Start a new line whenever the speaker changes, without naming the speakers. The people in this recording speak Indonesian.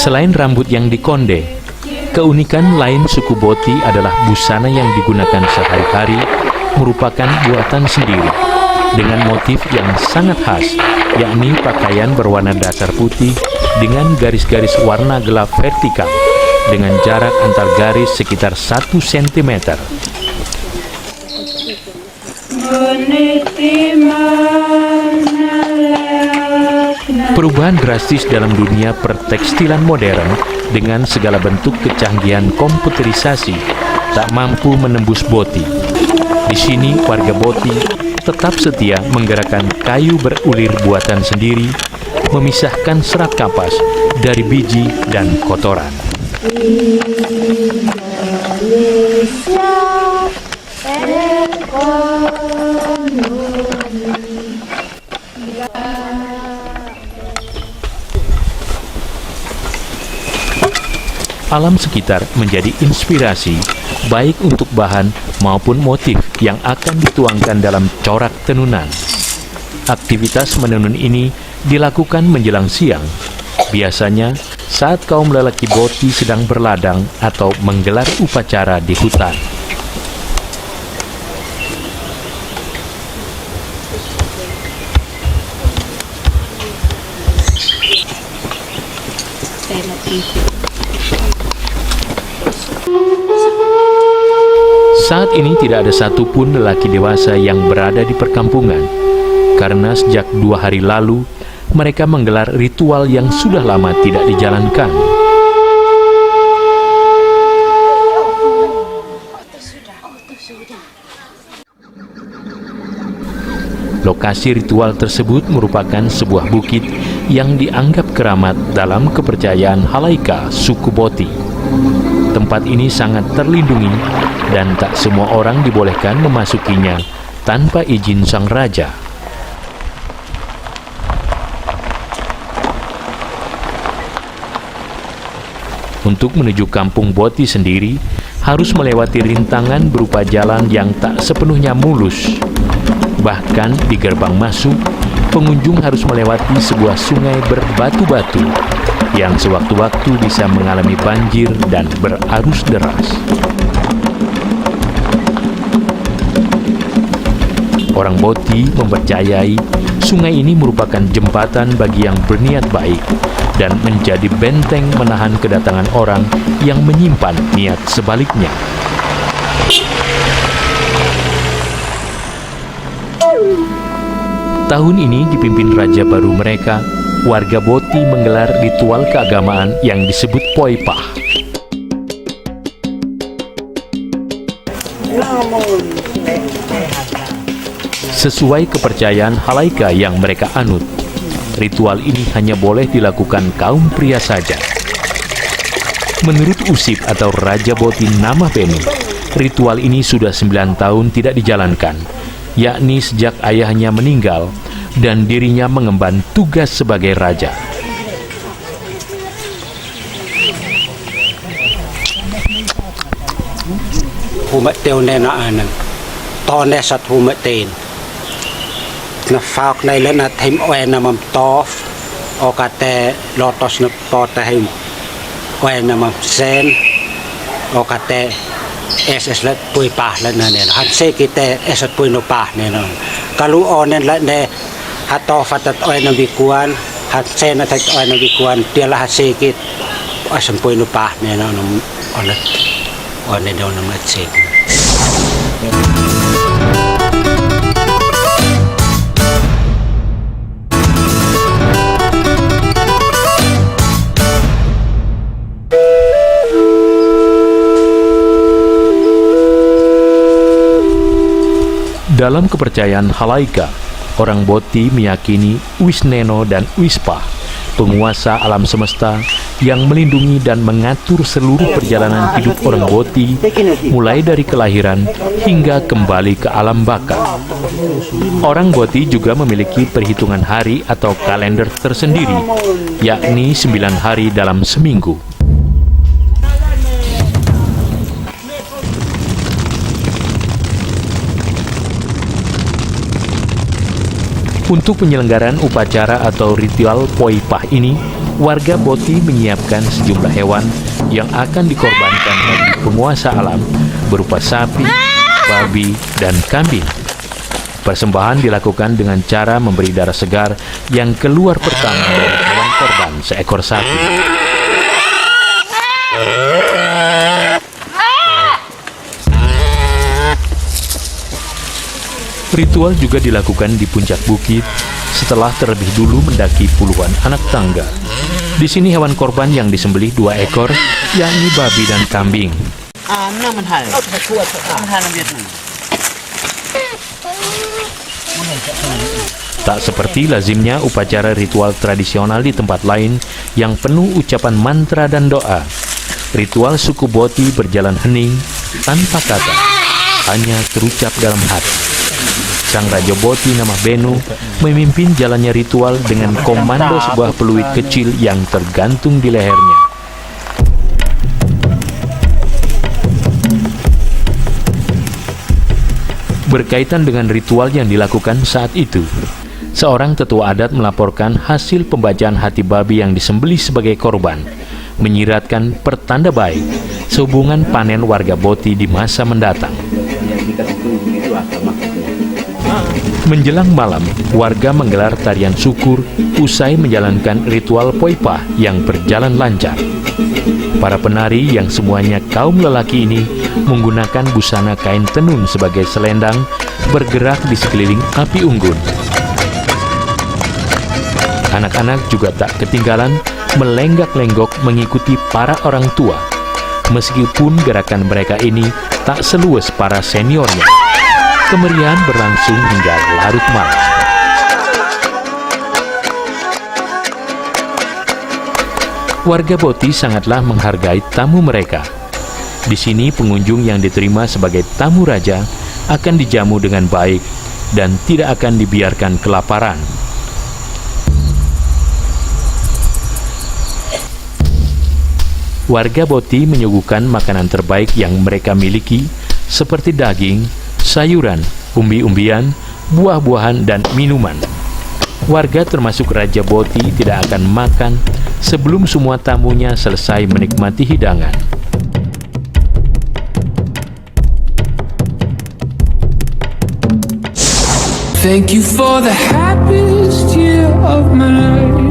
Selain rambut yang dikonde, keunikan lain suku Boti adalah busana yang digunakan sehari-hari merupakan buatan sendiri dengan motif yang sangat khas, yakni pakaian berwarna dasar putih dengan garis-garis warna gelap vertikal dengan jarak antar garis sekitar 1 cm. Perubahan drastis dalam dunia pertekstilan modern dengan segala bentuk kecanggihan komputerisasi tak mampu menembus Boti. Di sini warga Boti tetap setia menggerakkan kayu berulir buatan sendiri, memisahkan serat kapas dari biji dan kotoran. Alam sekitar menjadi inspirasi baik untuk bahan maupun motif yang akan dituangkan dalam corak tenunan. Aktivitas menenun ini dilakukan menjelang siang, biasanya saat kaum lelaki Boti sedang berladang atau menggelar upacara di hutan. Saat ini tidak ada satupun lelaki dewasa yang berada di perkampungan, karena sejak 2 hari lalu mereka menggelar ritual yang sudah lama tidak dijalankan. Lokasi ritual tersebut merupakan sebuah bukit yang dianggap keramat dalam kepercayaan Halaika suku Boti. Tempat ini sangat terlindungi dan tak semua orang dibolehkan memasukinya tanpa izin sang raja. Untuk menuju kampung Boti sendiri, harus melewati rintangan berupa jalan yang tak sepenuhnya mulus. Bahkan di gerbang masuk, pengunjung harus melewati sebuah sungai berbatu-batu yang sewaktu-waktu bisa mengalami banjir dan berarus deras. Orang Boti mempercayai sungai ini merupakan jembatan bagi yang berniat baik dan menjadi benteng menahan kedatangan orang yang menyimpan niat sebaliknya. Tahun ini dipimpin raja baru mereka, warga Boti menggelar ritual keagamaan yang disebut Poipah. Sesuai kepercayaan Halaika yang mereka anut, ritual ini hanya boleh dilakukan kaum pria saja. Menurut Usip atau Raja Boti Namapeni, ritual ini sudah 9 tahun tidak dijalankan, yakni sejak ayahnya meninggal dan dirinya mengemban tugas sebagai raja.
Humat teonena anan, tonesat humat tein. Na faak na ilan at him oena mam tof, o kate lotos na pota him oena mam sen, o kate es let pui pah let na nen. Han se kite esat pui no pah nen. Kalu onen let ne hato fatat oena bikuan, hat sen at oena bikuan, dia lah sekit asam pui no pah nen onet onen do nam let sek.
Dalam kepercayaan Halaika, orang Boti meyakini Wisneno dan Wispah, penguasa alam semesta yang melindungi dan mengatur seluruh perjalanan hidup orang Boti, mulai dari kelahiran hingga kembali ke alam baka. Orang Boti juga memiliki perhitungan hari atau kalender tersendiri, yakni 9 hari dalam seminggu. Untuk penyelenggaraan upacara atau ritual Poipah ini, warga Boti menyiapkan sejumlah hewan yang akan dikorbankan bagi penguasa alam berupa sapi, babi, dan kambing. Persembahan dilakukan dengan cara memberi darah segar yang keluar pertama dari hewan korban seekor sapi. Ritual juga dilakukan di puncak bukit setelah terlebih dulu mendaki puluhan anak tangga. Di sini hewan korban yang disembelih 2 ekor, yakni babi dan kambing. Tak seperti lazimnya upacara ritual tradisional di tempat lain yang penuh ucapan mantra dan doa. Ritual suku Boti berjalan hening tanpa kata, hanya terucap dalam hati. Sang Raja Boti nama Benu memimpin jalannya ritual dengan komando sebuah peluit kecil yang tergantung di lehernya. Berkaitan dengan ritual yang dilakukan saat itu, seorang tetua adat melaporkan hasil pembacaan hati babi yang disembelih sebagai korban, menyiratkan pertanda baik sehubungan panen warga Boti di masa mendatang. Menjelang malam, warga menggelar tarian syukur usai menjalankan ritual Poipah yang berjalan lancar. Para penari yang semuanya kaum lelaki ini menggunakan busana kain tenun sebagai selendang bergerak di sekeliling api unggun. Anak-anak juga tak ketinggalan melenggak-lenggok mengikuti para orang tua, meskipun gerakan mereka ini tak seluas para seniornya. Kemeriahan berlangsung hingga larut malam. Warga Boti sangatlah menghargai tamu mereka. Di sini pengunjung yang diterima sebagai tamu raja akan dijamu dengan baik dan tidak akan dibiarkan kelaparan. Warga Boti menyuguhkan makanan terbaik yang mereka miliki seperti daging, sayuran, umbi-umbian, buah-buahan, dan minuman. Warga termasuk Raja Boti tidak akan makan sebelum semua tamunya selesai menikmati hidangan.
Thank you for the happiest year of my life.